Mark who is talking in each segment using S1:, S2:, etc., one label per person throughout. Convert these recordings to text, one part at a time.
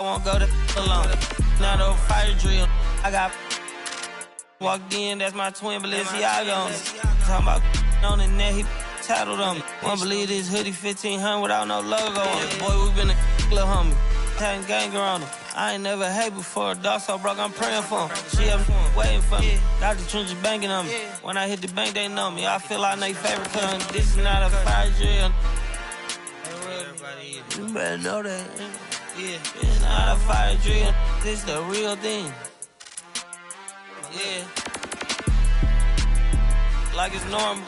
S1: I won't go to alone. Now the fire drill. I got walked in, that's my twin Balenciaga on it. Talking about on the net, he tattled on me. Won't believe this hoodie 1500 without no logo on it. Boy, we been a little homie. Having ganger on him. I ain't never hate before. Dog so broke, I'm praying for him. She up waiting for me. Dr. Trench is banking on me. When I hit the bank, they know me. I feel like they favorite cause this is not a fire drill. You better know that. Yeah, it's not a fire drill. This the real thing. Yeah. Like it's normal.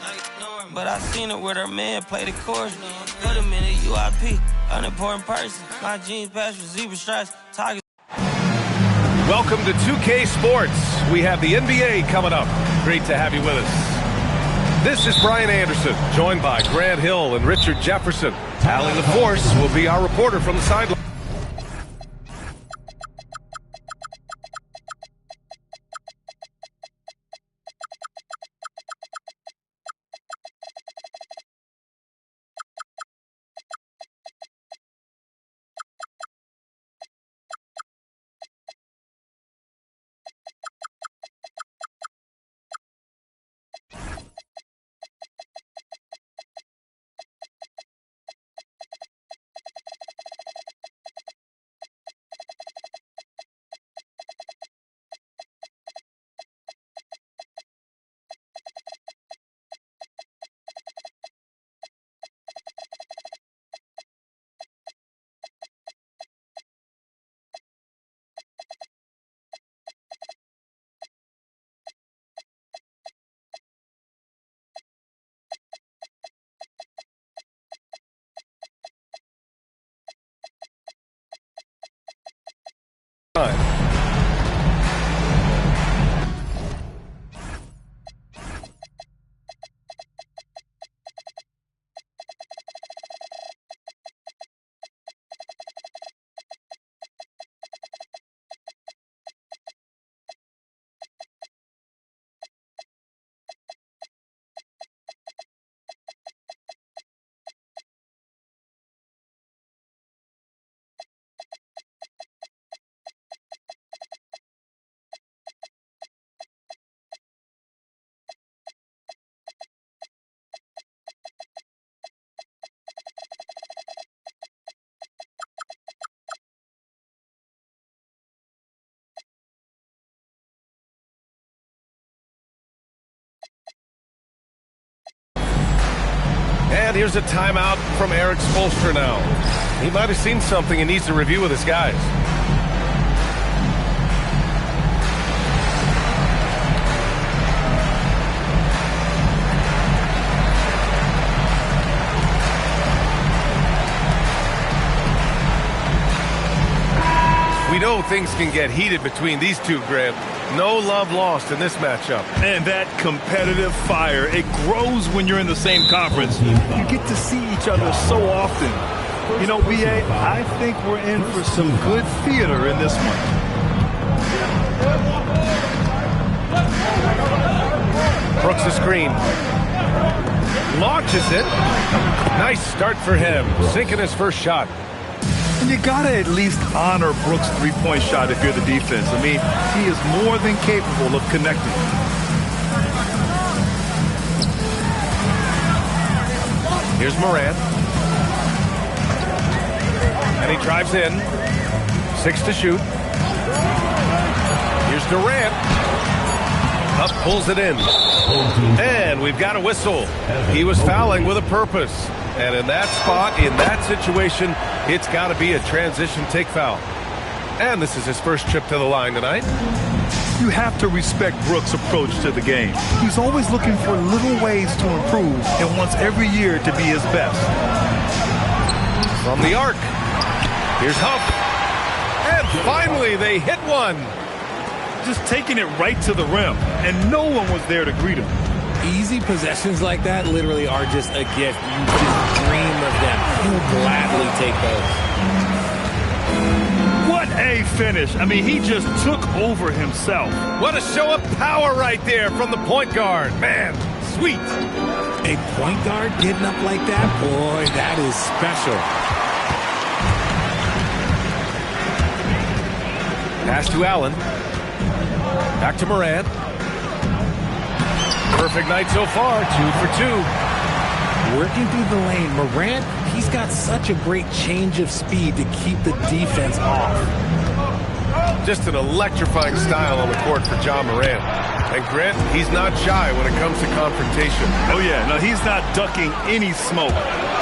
S1: But I seen it with her man play the chorus. Put him in a UIP. Unimportant person. My jeans patch with zebra stripes. Tigers.
S2: Welcome to 2K Sports. We have the NBA coming up. Great to have you with us. This is Brian Anderson, joined by Grant Hill and Richard Jefferson. Allie LaForce will be our reporter from the sideline. And here's a timeout from Eric Spoelstra now. He might have seen something and needs to review with his guys. We know things can get heated between these two, Grant. No love lost in this matchup.
S3: And that competitive fire, it grows when you're in the same conference. You get to see each other so often. You know, BA, I think we're in for some good theater in this one.
S2: Brooks the screen. Launches it. Nice start for him. Sinking his first shot.
S3: And you got to at least honor Brooks' three-point shot if you're the defense. I mean, he is more than capable of connecting.
S2: Here's Morant. And he drives in. 6 to shoot. Here's Durant. Up, pulls it in. And we've got a whistle. He was fouling with a purpose. And in that spot, in that situation, it's got to be a transition take foul. And this is his first trip to the line tonight.
S3: You have to respect Brooks' approach to the game. He's always looking for little ways to improve and wants every year to be his best.
S2: From the arc, here's Huff. And finally, they hit one.
S3: Just taking it right to the rim, and no one was there to greet him.
S4: Easy possessions like that literally are just a gift. You just dream of them. He'll gladly take those.
S3: What a finish. I mean, he just took over himself.
S2: What a show of power right there from the point guard. Man, sweet.
S4: A point guard getting up like that? Boy, that is special.
S2: Pass to Allen. Back to Morant. Perfect night so far, 2 for 2.
S4: Working through the lane, Morant, he's got such a great change of speed to keep the defense off.
S2: Just an electrifying style on the court for Ja Morant. And Grant, he's not shy when it comes to confrontation.
S3: Oh yeah, no, he's not ducking any smoke.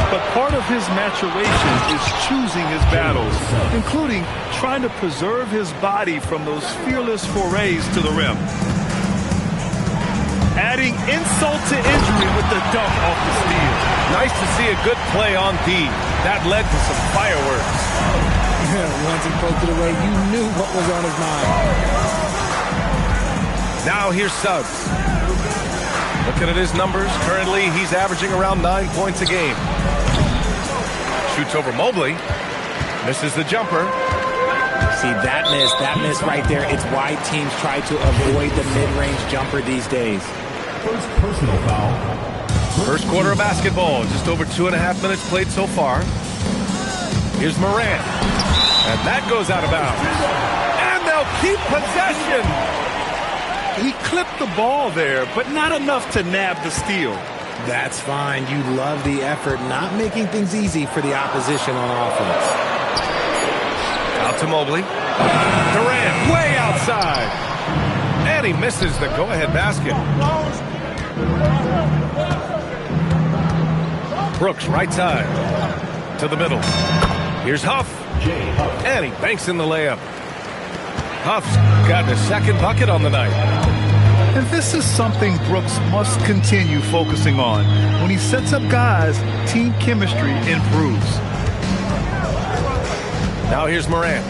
S3: But part of his maturation is choosing his battles, including trying to preserve his body from those fearless forays to the rim. Adding insult to injury with the dunk off the steal.
S2: Nice to see a good play on D. That led to some fireworks.
S4: Once he poked it away, you knew what was on his mind.
S2: Now here's Suggs. Looking at his numbers, currently he's averaging around 9 points a game. Shoots over Mobley. Misses the jumper.
S4: See, that miss right there, it's why teams try to avoid the mid-range jumper these days.
S5: First personal foul.
S2: First quarter of basketball, just over 2.5 minutes played so far. Here's Morant. And that goes out of bounds. And they'll keep possession.
S3: He clipped the ball there, but not enough to nab the steal.
S4: That's fine. You love the effort, not making things easy for the opposition on offense.
S2: Out to Mobley. Durant way outside. And he misses the go-ahead basket. Brooks right side. To the middle. Here's Huff. And he banks in the layup. Huff's got a second bucket on the night.
S3: And this is something Brooks must continue focusing on. When he sets up guys, team chemistry improves.
S2: Now here's Morant.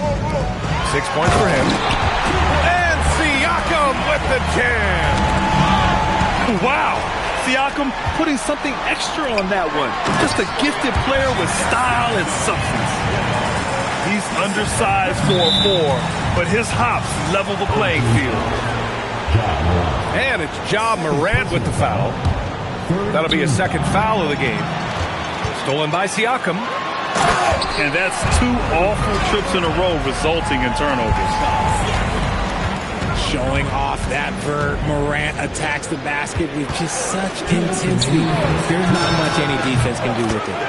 S2: 6 points for him. And Siakam with the jam.
S3: Wow. Siakam putting something extra on that one. Just a gifted player with style and substance. He's undersized for a 4, but his hops level the playing field.
S2: And it's Ja Morant with the foul. That'll be a second foul of the game. Stolen by Siakam.
S3: And that's 2 awful trips in a row resulting in turnovers.
S4: Showing off that vert, Morant attacks the basket with just such intensity. There's not much any defense can do with it.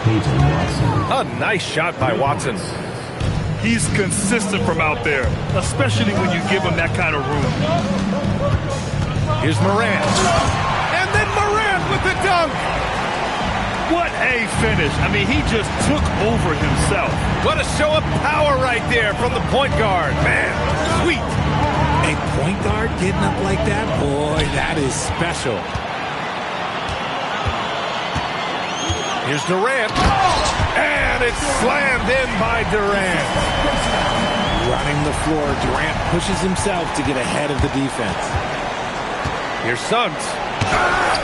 S2: A nice shot by Watson.
S3: He's consistent from out there, especially when you give him that kind of room.
S2: Here's Morant. And then Morant with the dunk.
S3: What a finish. I mean, he just took over himself.
S2: What a show of power right there from the point guard. Man, sweet.
S4: A point guard getting up like that? Boy, that is special.
S2: Here's Durant. And it's slammed in by Durant.
S4: Running the floor, Durant pushes himself to get ahead of the defense.
S2: Here's Suggs.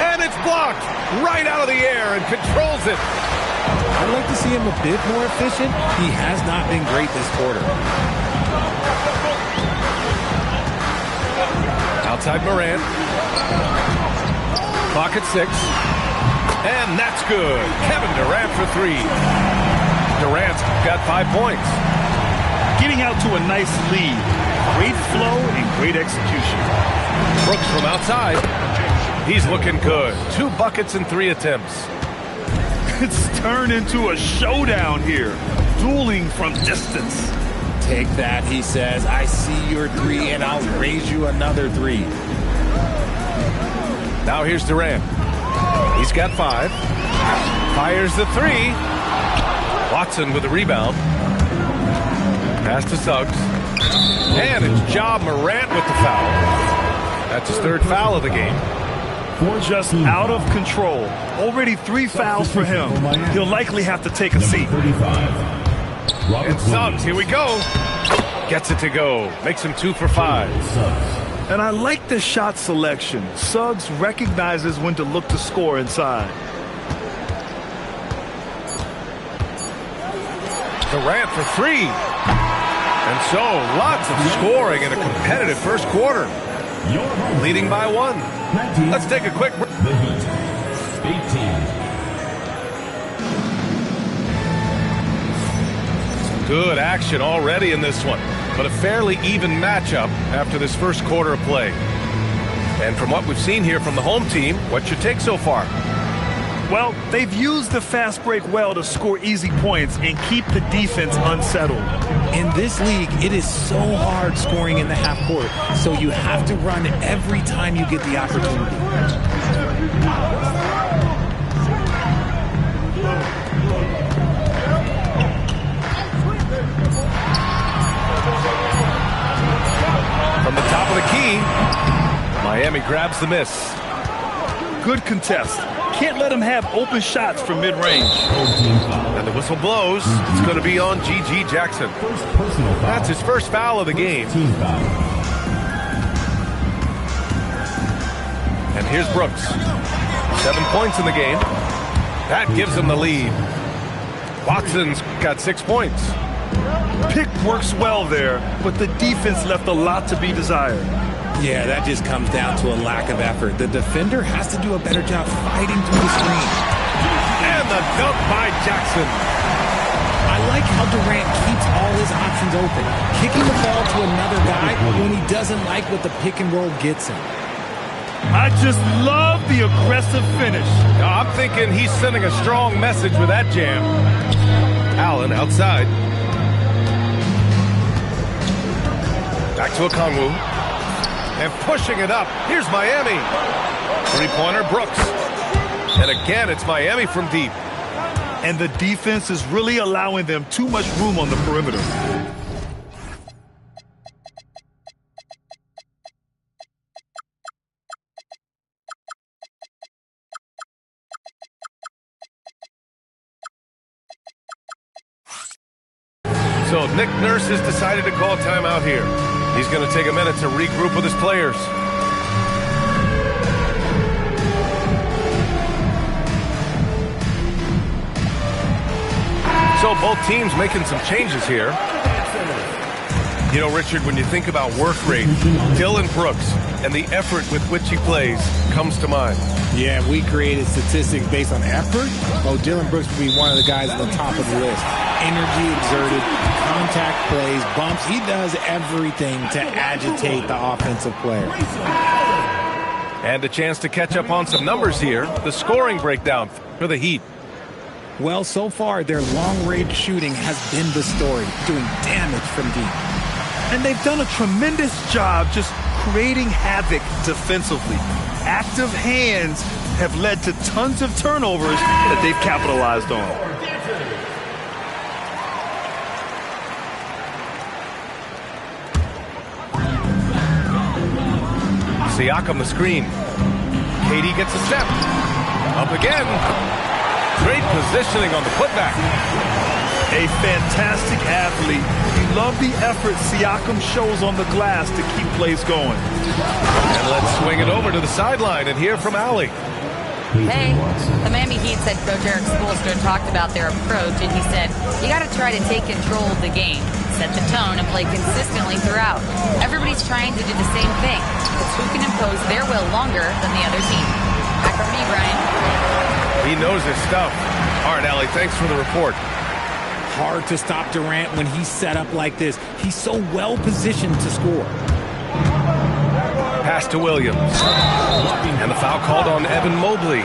S2: And it's blocked right out of the air and controls it.
S4: I'd like to see him a bit more efficient. He has not been great this quarter.
S2: Outside Morant. Clock at 6. And that's good. Kevin Durant for 3. Durant's got 5 points.
S3: Getting out to a nice lead. Great flow and great execution.
S2: Brooks from outside. He's looking good. 2 buckets and 3 attempts.
S3: It's turned into a showdown here. Dueling from distance.
S4: Take that, he says. I see your 3, and I'll raise you another 3.
S2: Now here's Durant. He's got 5. Fires the 3. Watson with the rebound. Pass to Suggs. And it's Ja Morant with the foul. That's his 3rd foul of the game.
S3: Just out of control. Already 3 fouls for him. He'll likely have to take a seat.
S2: And Suggs, here we go. Gets it to go. Makes him 2 for 5.
S3: And I like the shot selection. Suggs recognizes when to look to score inside.
S2: Durant for 3. And so, lots of scoring in a competitive first quarter. Leading by 1. Let's take a quick break.
S5: The Heat, 18.
S2: Good action already in this one. but a fairly even matchup after this first quarter of play. And from what we've seen here from the home team, what's your take so far?
S3: Well, they've used the fast break well to score easy points and keep the defense unsettled.
S4: In this league, it is so hard scoring in the half court, so you have to run every time you get the opportunity.
S2: From the top of the key, Miami grabs the miss.
S3: Good contest. Can't let him have open shots from mid-range.
S2: And the whistle blows. It's going to be on G.G. Jackson. That's his first foul of the game. And here's Brooks. 7 points in the game. That gives him the lead. Watson's got 6 points.
S3: Pick works well there, but the defense left a lot to be desired.
S4: Yeah, that just comes down to a lack of effort. The defender has to do a better job fighting through the screen.
S2: And the dunk by Jackson.
S4: I like how Durant keeps all his options open, kicking the ball to another guy when he doesn't like what the pick and roll gets him.
S3: I just love the aggressive finish.
S2: I'm thinking he's sending a strong message with that jam. Allen outside. Back to Okongwu. And pushing it up. Here's Miami. Three-pointer, Brooks. And again, it's Miami from deep.
S3: And the defense is really allowing them too much room on the perimeter.
S2: So Nick Nurse has decided to call timeout here. He's going to take a minute to regroup with his players. So both teams making some changes here. You know, Richard, when you think about work rate, Dillon Brooks and the effort with which he plays comes to mind.
S4: Yeah, we created statistics based on effort. Oh, Dillon Brooks would be one of the guys at the top of the list. Energy exerted, contact plays, bumps. He does everything to agitate the offensive player.
S2: And a chance to catch up on some numbers here. The scoring breakdown for the Heat.
S4: Well, so far, their long-range shooting has been the story, doing damage from deep.
S3: And they've done a tremendous job just creating havoc defensively. Active hands have led to tons of turnovers that they've capitalized on.
S2: Siakam the screen. KD gets a step. Up again. Great positioning on the putback.
S3: A fantastic athlete. You love the effort Siakam shows on the glass to keep plays going.
S2: And let's swing it over to the sideline and hear from Allie.
S6: Hey, the Miami Heat said Coach Eric Spoelstra talked about their approach, and he said, you got to try to take control of the game, set the tone, and play consistently throughout. Everybody's trying to do the same thing. It's who can impose their will longer than the other team. Back from me, Brian.
S2: He knows his stuff. All right, Allie, thanks for the report.
S4: Hard to stop Durant when he's set up like this. He's so well positioned to score.
S2: Pass to Williams. And the foul called on Evan Mobley.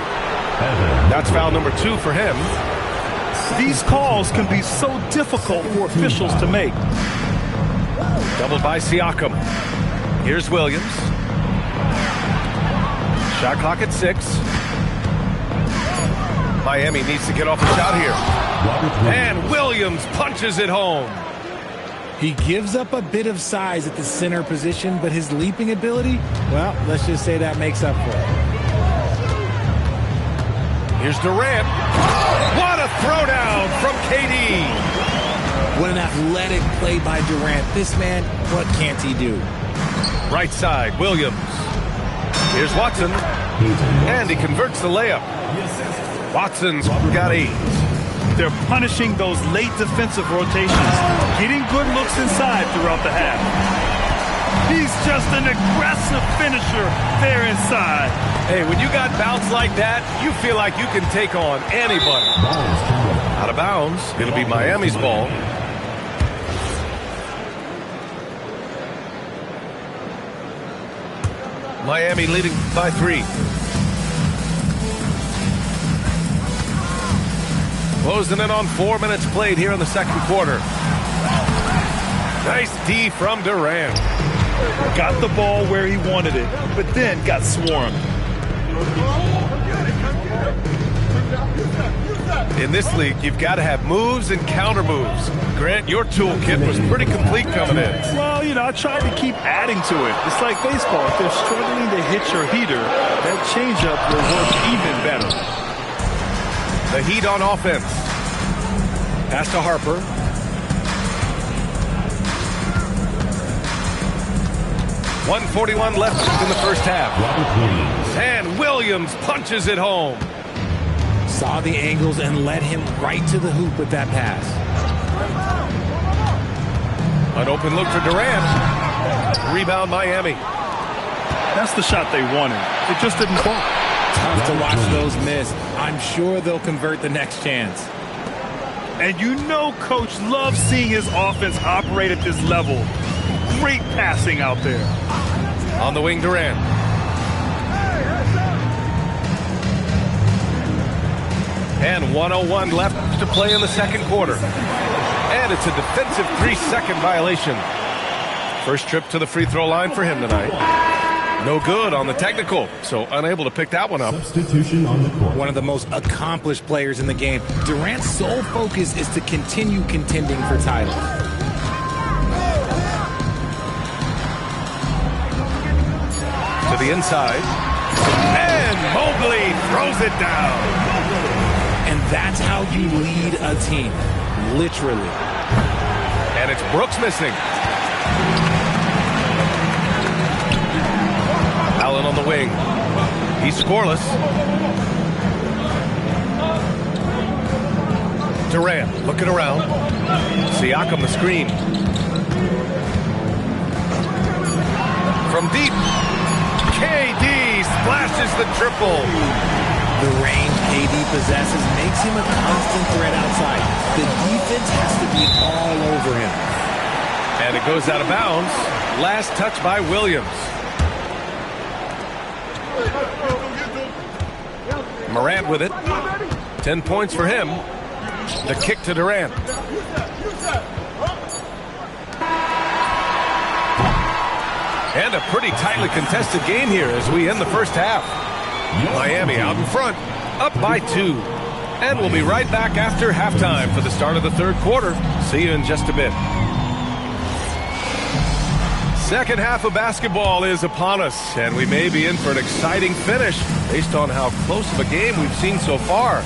S2: That's foul number 2 for him.
S3: These calls can be so difficult for officials to make.
S2: Doubled by Siakam. Here's Williams. Shot clock at 6. Miami needs to get off the shot here. And Williams punches it home.
S4: He gives up a bit of size at the center position, but his leaping ability, well, let's just say that makes up for it.
S2: Here's Durant. What a throwdown from KD.
S4: What an athletic play by Durant. This man, what can't he do?
S2: Right side, Williams. Here's Watson. And he converts the layup. Watson's got 8.
S3: They're punishing those late defensive rotations, getting good looks inside throughout the half. He's just an aggressive finisher there inside.
S2: Hey, when you got bounce like that, you feel like you can take on anybody. Out of bounds. It'll be Miami's ball. Miami leading by 3. Closing in on 4 minutes played here in the second quarter. Nice D from Durant.
S3: Got the ball where he wanted it, but then got swarmed.
S2: In this league, you've got to have moves and counter moves. Grant, your toolkit was pretty complete coming in.
S3: Well, you know, I tried to keep adding to it. It's like baseball. If they're struggling to hit your heater, that changeup will work even better.
S2: The Heat on offense. Pass to Harper. .141 left in the first half. And Williams punches it home.
S4: Saw the angles and led him right to the hoop with that pass.
S2: An open look for Durant. Rebound Miami.
S3: That's the shot they wanted. It just didn't fall.
S4: Tough to watch those miss. I'm sure they'll convert the next chance.
S3: And you know Coach loves seeing his offense operate at this level. Great passing out there.
S2: On the wing, Durant. And 1:01 left to play in the second quarter. And it's a defensive 3-second violation. First trip to the free throw line for him tonight. No good on the technical, so unable to pick that one up.
S5: Substitution on the court.
S4: One of the most accomplished players in the game. Durant's sole focus is to continue contending for titles.
S2: To the inside. And Mobley throws it down.
S4: And that's how you lead a team. Literally.
S2: And it's Brooks missing. Allen on the wing. He's scoreless. Durant looking around. Siakam the screen. From deep. KD splashes the triple.
S4: The range KD possesses makes him a constant threat outside. The defense has to be all over him.
S2: And it goes out of bounds. Last touch by Williams. Morant with it. 10 points for him. The kick to Durant. And a pretty tightly contested game here as we end the first half. Miami out in front, up by 2. And we'll be right back after halftime for the start of the third quarter. See you in just a bit. Second half of basketball is upon us, and we may be in for an exciting finish based on how close of a game we've seen so far.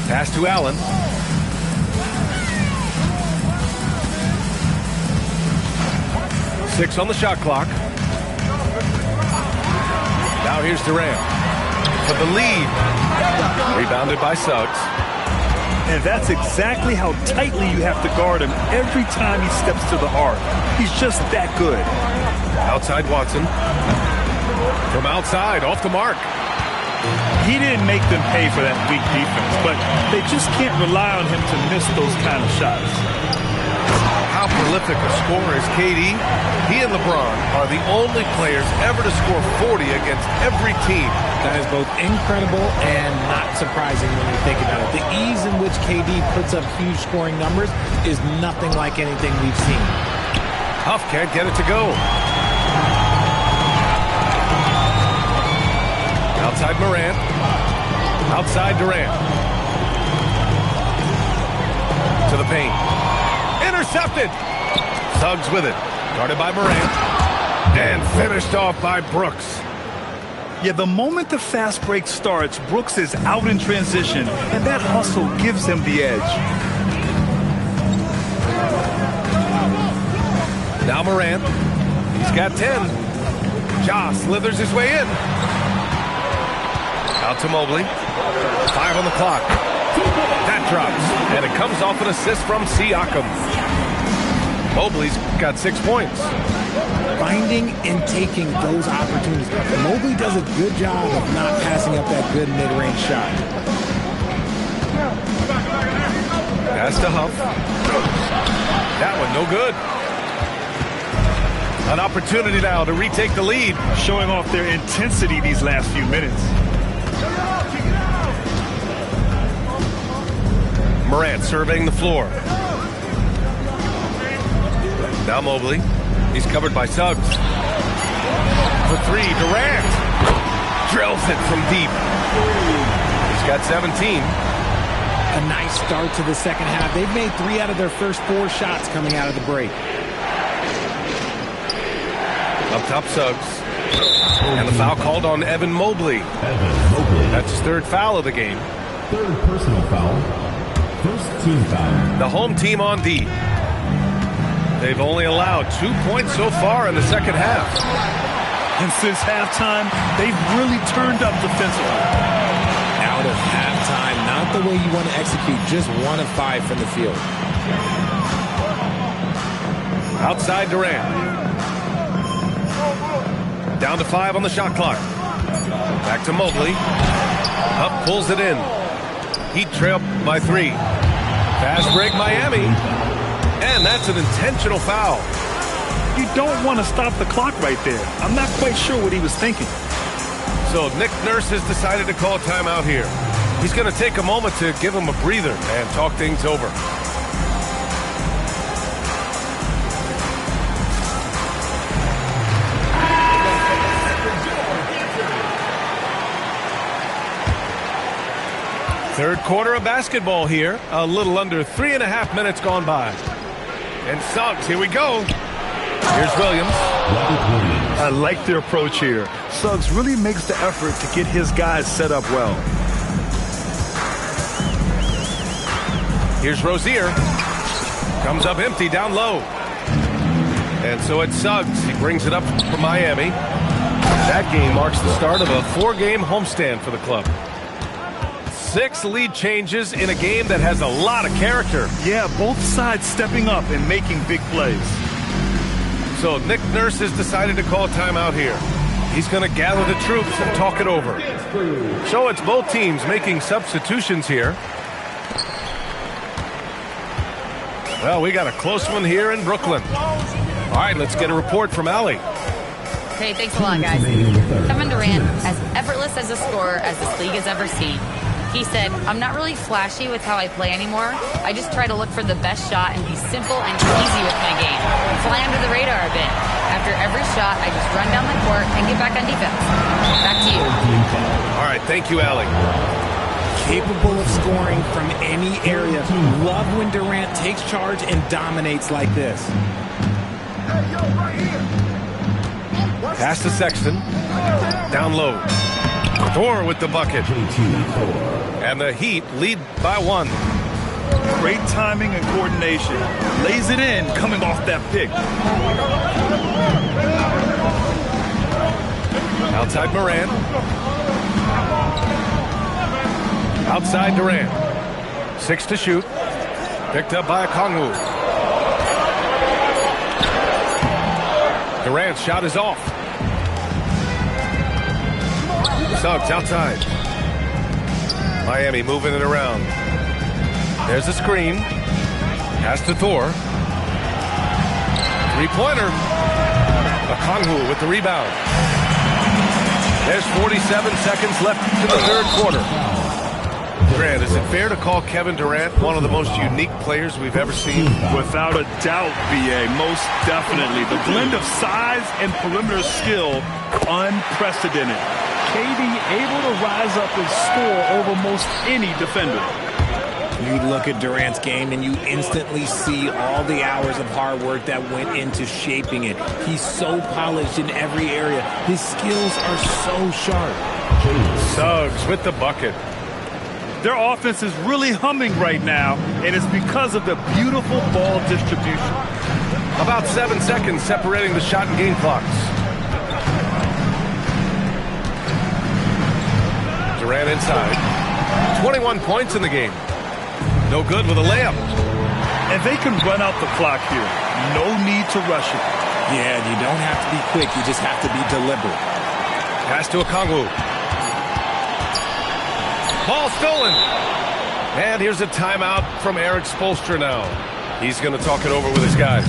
S2: Pass to Allen. Six on the shot clock. Now here's Durant for the lead. Rebounded by Suggs.
S3: And that's exactly how tightly you have to guard him every time he steps to the arc. He's just that good.
S2: Outside Watson. From outside, off the mark.
S3: He didn't make them pay for that weak defense, but they just can't rely on him to miss those kind of shots.
S2: How prolific a scorer is KD? He and LeBron are the only players ever to score 40 against every team.
S4: That is both incredible and not surprising when you think about it. The ease in which KD puts up huge scoring numbers is nothing like anything we've seen.
S2: Huff can't get it to go. Outside Morant. Outside Durant. To the paint. Intercepted. Suggs with it. Guarded by Morant. And finished off by Brooks.
S3: Yeah, the moment the fast break starts, Brooks is out in transition, and that hustle gives him the edge.
S2: Now Morant. He's got 10. Ja slithers his way in. Out to Mobley. 5 on the clock. That drops, and it comes off an assist from Siakam. Mobley's got 6 points.
S4: Finding and taking those opportunities. Mobley does a good job of not passing up that good mid-range shot.
S2: Pass to Huff. That one no good. An opportunity now to retake the lead.
S3: Showing off their intensity these last few minutes.
S2: Morant surveying the floor. Now Mobley. He's covered by Suggs. For three, Durant. Drills it from deep. He's got 17.
S4: A nice start to the second half. They've made 3 out of their first 4 shots coming out of the break.
S2: Up top, Suggs. And the foul called on Evan Mobley. That's his 3rd foul of the game.
S5: 3rd personal foul. 1st team foul.
S2: The home team on D. They've only allowed 2 points so far in the second half.
S3: And since halftime, they've really turned up defensively.
S4: Out of halftime, not the way you want to execute, just 1 of 5 from the field.
S2: Outside Durant. Down to 5 on the shot clock. Back to Mobley. Up, pulls it in. Heat trail by 3. Fast break Miami. And that's an intentional foul.
S3: You don't want to stop the clock right there. I'm not quite sure what he was thinking.
S2: So Nick Nurse has decided to call timeout here. He's going to take a moment to give him a breather and talk things over. Third quarter of basketball here. A little under 3.5 minutes gone by. And Suggs, here we go. Here's Williams.
S3: I like their approach here. Suggs really makes the effort to get his guys set up well.
S2: Here's Rozier. Comes up empty down low. And so it's Suggs. He brings it up for Miami. That game marks the start of a 4-game homestand for the club. 6 lead changes in a game that has a lot of character.
S3: Yeah, both sides stepping up and making big plays.
S2: So Nick Nurse has decided to call timeout here. He's going to gather the troops and talk it over. So it's both teams making substitutions here. Well, we got a close one here in Brooklyn. All right, let's get a report from Allie.
S6: Hey, thanks a lot, guys. Kevin Durant, as effortless as a scorer as this league has ever seen. He said, I'm not really flashy with how I play anymore. I just try to look for the best shot and be simple and easy with my game. Fly under the radar a bit. After every shot, I just run down the court and get back on defense. Back to you.
S2: All right, thank you, Allie.
S4: Capable of scoring from any area. Love when Durant takes charge and dominates like this.
S2: Pass to Sexton. Down low. Thor with the bucket. And the Heat lead by 1.
S3: Great timing and coordination. Lays it in coming off that pick.
S2: Outside Morant. Outside Durant. 6 to shoot. Picked up by Okongwu. Durant's shot is off. Suggs outside. Miami moving it around. There's a screen. Pass to Thor. 3-pointer. Okongwu with the rebound. There's 47 seconds left to the third quarter. Grant, is it fair to call Kevin Durant one of the most unique players we've ever seen?
S3: Without a doubt, B.A., most definitely. The blend of size and perimeter skill, unprecedented. KD able to rise up and score over most any defender.
S4: You look at Durant's game and you instantly see all the hours of hard work that went into shaping it. He's so polished in every area. His skills are so sharp.
S2: Suggs with the bucket.
S3: Their offense is really humming right now, and it's because of the beautiful ball distribution.
S2: About 7 seconds separating the shot and game clocks. Durant inside. 21 points in the game. No good with a layup.
S3: And they can run out the clock here. No need to rush it.
S4: Yeah, you don't have to be quick. You just have to be deliberate.
S2: Pass to Okongwu. Ball stolen. And here's a timeout from Eric Spoelstra now. He's going to talk it over with his guys.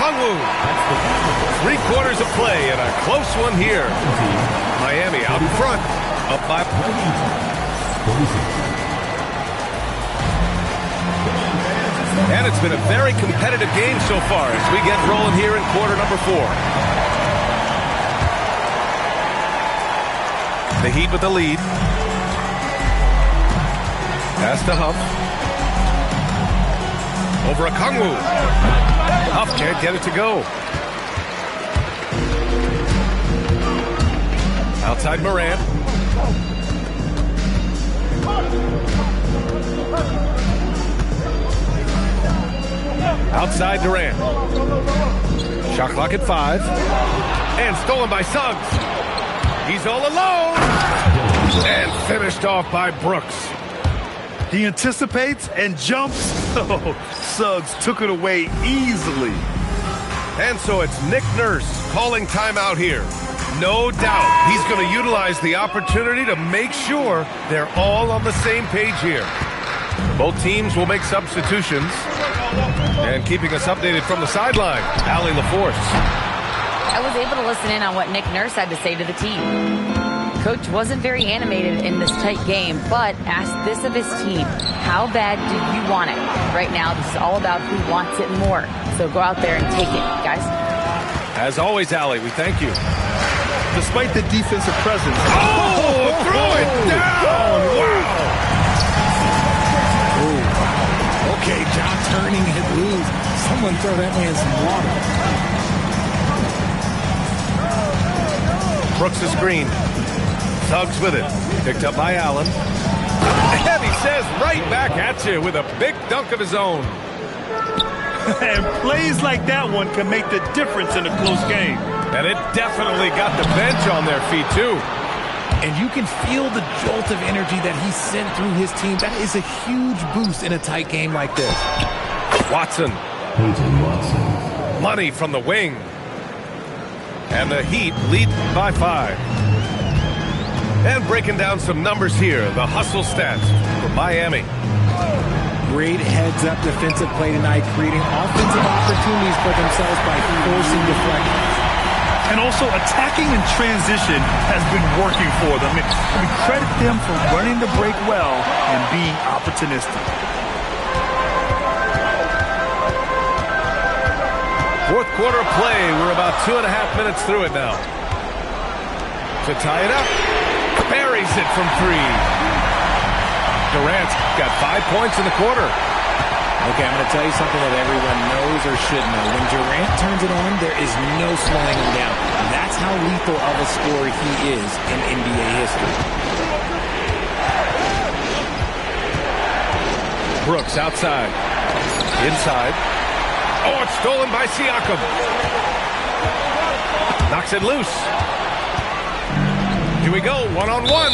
S2: Okongwu. 3 quarters of play and a close one here. Miami out in front. Up by... And it's been a very competitive game so far as we get rolling here in quarter number 4. The Heat with the lead. Pass to Huff. Over Okongwu. Huff can't get it to go. Outside Morant. Outside Durant. Shot clock at 5. And stolen by Suggs. He's all alone. And finished off by Brooks.
S3: He anticipates and jumps. Oh, Suggs took it away easily.
S2: And so it's Nick Nurse calling timeout here. No doubt he's going to utilize the opportunity to make sure they're all on the same page here. Both teams will make substitutions. And keeping us updated from the sideline, Allie LaForce.
S6: I was able to listen in on what Nick Nurse had to say to the team. Coach wasn't very animated in this tight game, but asked this of his team: how bad do you want it? Right now, this is all about who wants it more. So go out there and take it, guys.
S2: As always, Allie, we thank you.
S3: Despite the defensive presence.
S2: Oh, throw it down! Wow!
S4: Okay, John turning it loose. Someone throw that man some water.
S2: Brooks' screen. Suggs with it. Picked up by Allen. And he says right back at you with a big dunk of his own.
S3: And plays like that one can make the difference in a close game.
S2: And it definitely got the bench on their feet, too.
S4: And you can feel the jolt of energy that he sent through his team. That is a huge boost in a tight game like this.
S2: Watson. Money from the wing. And the Heat lead by 5. And breaking down some numbers here, the hustle stats for Miami.
S4: Great heads-up defensive play tonight, creating offensive opportunities for themselves by forcing deflections.
S3: And also attacking in transition has been working for them. I mean, credit them for running the break well and being opportunistic.
S2: Fourth quarter of play. We're about 2.5 minutes through it now. To tie it up, buries it from 3. Durant's got 5 points in the quarter.
S4: Okay, I'm going to tell you something that everyone knows or should know. When Durant turns it on, there is no slowing him down. That's how lethal of a scorer he is in NBA history.
S2: Brooks outside. Inside. Oh, it's stolen by Siakam. Knocks it loose. Here we go, one-on-one.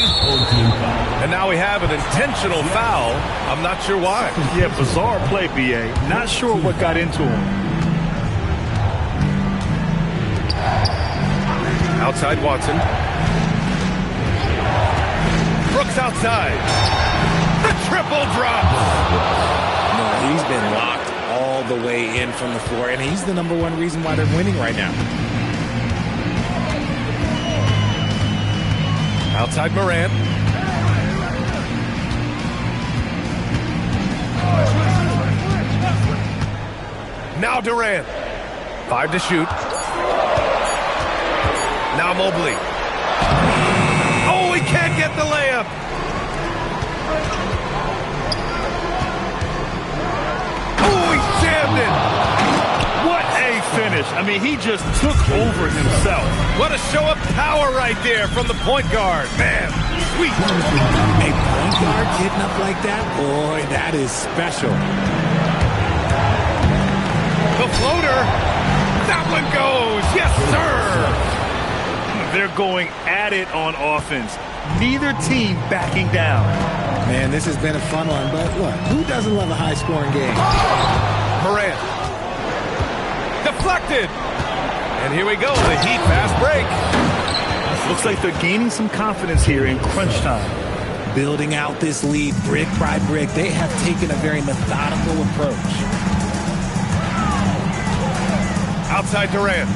S2: And now we have an intentional foul. I'm not sure why.
S3: Yeah, bizarre play, B.A. Not sure what got into him.
S2: Outside Watson. Brooks outside. The triple drop.
S4: No, he's been locked all the way in from the floor, and he's the #1 reason why they're winning right now.
S2: Outside Morant. Now Durant. 5 to shoot. Now Mobley. Oh, he can't get the layup. Oh, he jammed it.
S3: What a finish. I mean, he just took over himself.
S2: What a show of power right there from the point guard. Man, sweet.
S4: A point guard getting up like that? Boy, that is special.
S2: The floater. That one goes. Yes, sir.
S3: They're going at it on offense. Neither team backing down.
S4: Man, this has been a fun one, but look, who doesn't love a high-scoring game?
S2: Morant. Deflected. And here we go, the Heat fast break.
S3: Looks like they're gaining some confidence here in crunch time.
S4: Building out this lead brick by brick, they have taken a very methodical approach.
S2: Outside Durant.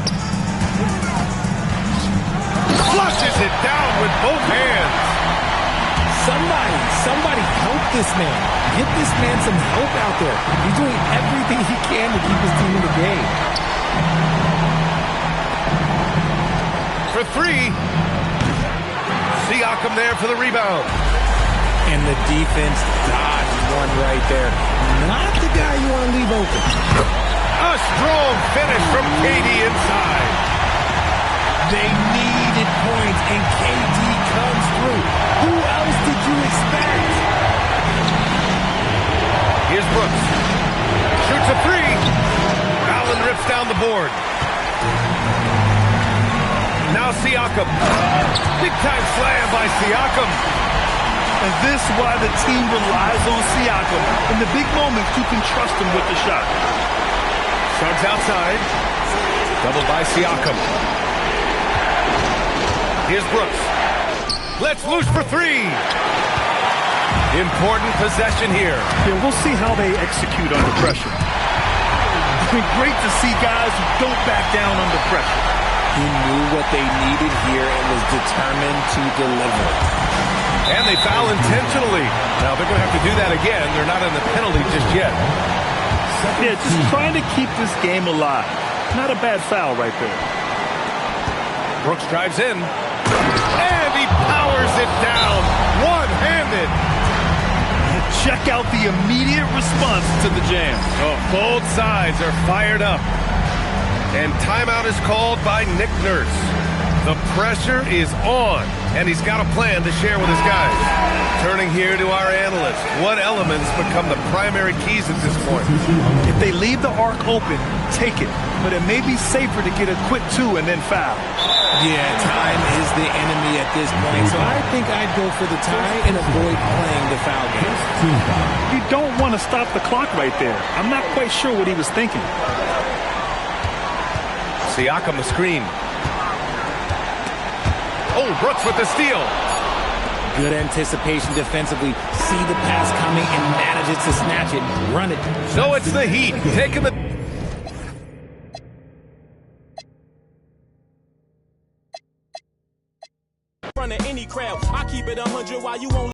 S2: Flushes it down with both hands.
S4: Somebody help this man. Get this man some help out there. He's doing everything he can to keep his team in the game.
S2: For three. Siakam there for the rebound.
S4: And the defense dodged one right there. Not the guy you want to leave open.
S2: A strong finish from KD inside.
S4: They needed points, and KD comes through. Who else did you expect?
S2: Here's Brooks. Shoots a three. Allen rips down the board. Now Siakam. Big time slam by Siakam.
S3: And this is why the team relies on Siakam. In the big moments, you can trust him with the shot.
S2: Suggs outside. Doubled by Siakam. Here's Brooks. Let's loose for three. Important possession here.
S3: Yeah, we'll see how they execute under pressure. It's been great to see guys who don't back down under pressure.
S4: He knew what they needed here and was determined to deliver.
S2: And they foul intentionally. Now they're going to have to do that again. They're not in the penalty just yet.
S3: Yeah, just trying to keep this game alive. Not a bad foul right there.
S2: Brooks drives in. And he powers it down. One-handed.
S3: Check out the immediate response to the jam.
S2: Oh, both sides are fired up. And timeout is called by Nick Nurse. The pressure is on, and he's got a plan to share with his guys. Turning here to our analyst. What elements become the primary keys at this point?
S3: If they leave the arc open, take it. But it may be safer to get a quick two and then foul.
S4: Yeah, time is the enemy at this point, so I think I'd go for the tie and avoid playing the foul game.
S3: You don't want to stop the clock right there. I'm not quite sure what he was thinking.
S2: Siakam the screen. Oh, Brooks with the steal.
S4: Good anticipation defensively. See the pass coming and manages to snatch it. Run it.
S2: So it's the Heat taking the...
S7: Front of any crowd, I keep it 100 while you won't